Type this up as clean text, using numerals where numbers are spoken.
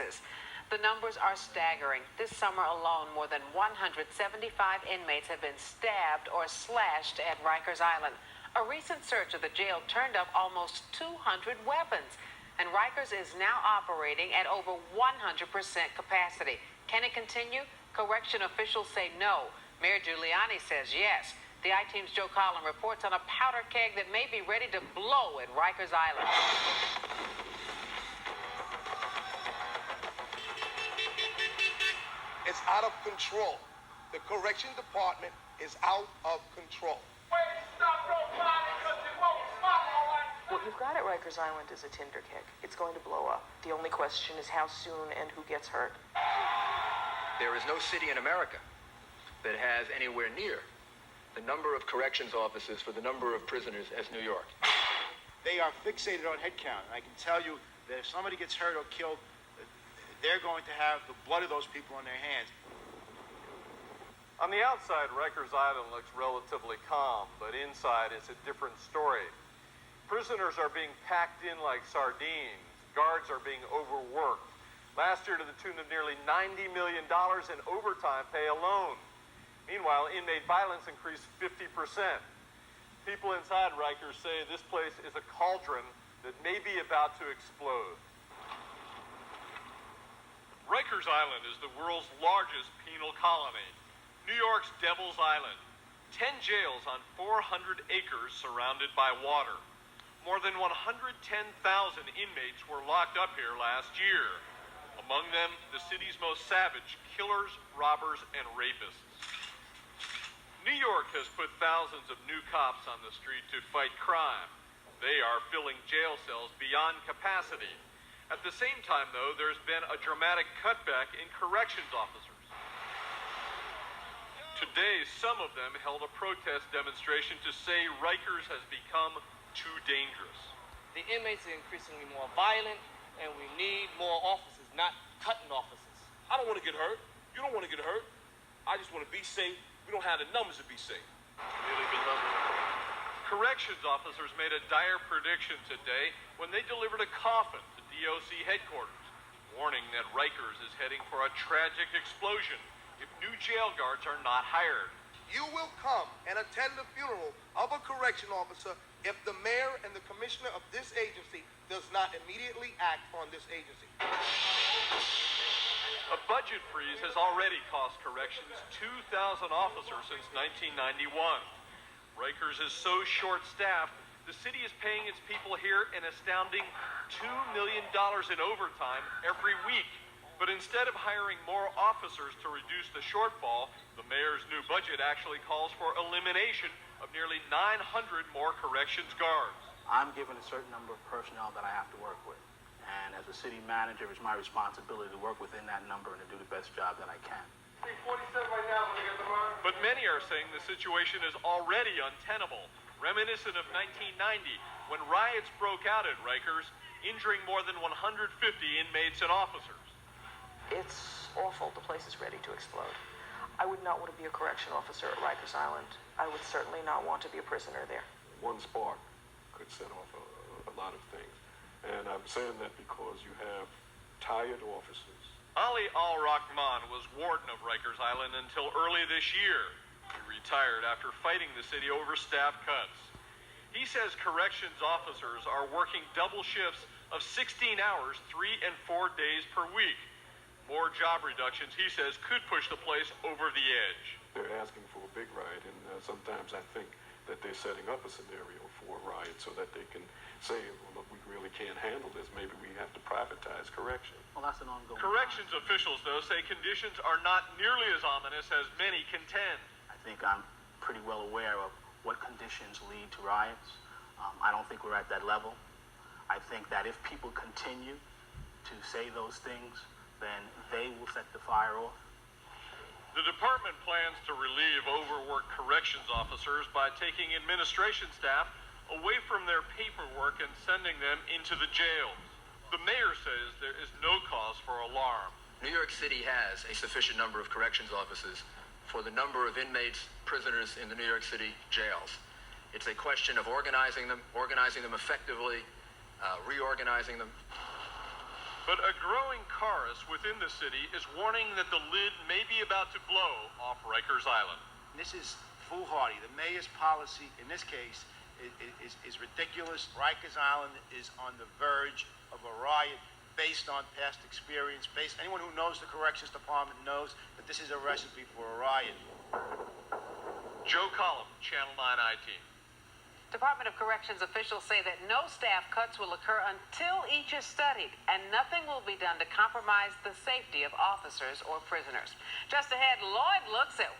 cases. The numbers are staggering. This summer alone, more than 175 inmates have been stabbed or slashed at Rikers Island. A recent search of the jail turned up almost 200 weapons, and Rikers is now operating at over 100% capacity. Can it continue? Correction officials say no. Mayor Giuliani says yes. The I-Team's Joe Collin reports on a powder keg that may be ready to blow at Rikers Island. It's out of control. The correction department is out of control. Wait, stop, don't find it, because it won't stop, all right? What you've got at Rikers Island is a tinder keg. It's going to blow up. The only question is how soon and who gets hurt. There is no city in America that has anywhere near the number of corrections officers for the number of prisoners as New York. They are fixated on head count. And I can tell you that if somebody gets hurt or killed, they're going to have the blood of those people on their hands. On the outside, Rikers Island looks relatively calm, but inside it's a different story. Prisoners are being packed in like sardines. Guards are being overworked. Last year to the tune of nearly $90 million in overtime pay alone. Meanwhile, inmate violence increased 50%. People inside Rikers say this place is a cauldron that may be about to explode. Rikers Island is the world's largest penal colony. New York's Devil's Island. 10 jails on 400 acres surrounded by water. More than 110,000 inmates were locked up here last year. Among them, the city's most savage killers, robbers, and rapists. New York has put thousands of new cops on the street to fight crime. They are filling jail cells beyond capacity. At the same time, though, there's been a dramatic cutback in corrections officers. Today, some of them held a protest demonstration to say Rikers has become too dangerous. The inmates are increasingly more violent, and we need more officers, not cutting officers. I don't want to get hurt. You don't want to get hurt. I just want to be safe. We don't have the numbers to be safe. Corrections officers made a dire prediction today when they delivered a coffin to DOC headquarters, warning that Rikers is heading for a tragic explosion if new jail guards are not hired. You will come and attend the funeral of a correction officer if the mayor and the commissioner of this agency does not immediately act on this agency. A budget freeze has already cost corrections 2,000 officers since 1991. Rikers is so short-staffed, the city is paying its people here an astounding $2 million in overtime every week. But instead of hiring more officers to reduce the shortfall, the mayor's new budget actually calls for elimination of nearly 900 more corrections guards. I'm given a certain number of personnel that I have to work with. And as a city manager, it's my responsibility to work within that number and to do the best job that I can. 47 right now when we get the run. But many are saying the situation is already untenable, reminiscent of 1990, when riots broke out at Rikers, injuring more than 150 inmates and officers. It's awful. The place is ready to explode. I would not want to be a correction officer at Rikers Island. I would certainly not want to be a prisoner there. One spark could set off a lot of things. And I'm saying that because you have tired officers. Ali Al-Rahman was warden of Rikers Island until early this year. He retired after fighting the city over staff cuts. He says corrections officers are working double shifts of 16 hours, 3 and 4 days per week. More job reductions, he says, could push the place over the edge. They're asking for a big riot, and sometimes I think that they're setting up a scenario for a riot so that they can say, well, look, we really can't handle this. Maybe we have to privatize correction. Well, that's an ongoing Corrections officials, though, say conditions are not nearly as ominous as many contend. I think I'm pretty well aware of what conditions lead to riots. I don't think we're at that level. I think that if people continue to say those things, then they will set the fire off. The department plans to relieve overworked corrections officers by taking administration staff away from their paperwork and sending them into the jails. The mayor says there is no cause for alarm. New York City has a sufficient number of corrections officers for the number of inmates, prisoners in the New York City jails. It's a question of organizing them effectively, reorganizing them. But a growing chorus within the city is warning that the lid may be about to blow off Rikers Island. This is foolhardy. The mayor's policy in this case is ridiculous. Rikers Island is on the verge of a riot based on past experience. Anyone who knows the corrections department knows that this is a recipe for a riot. Joe Collum, Channel 9 IT. Department of Corrections officials say that no staff cuts will occur until each is studied, and nothing will be done to compromise the safety of officers or prisoners. Just ahead, Lloyd looks at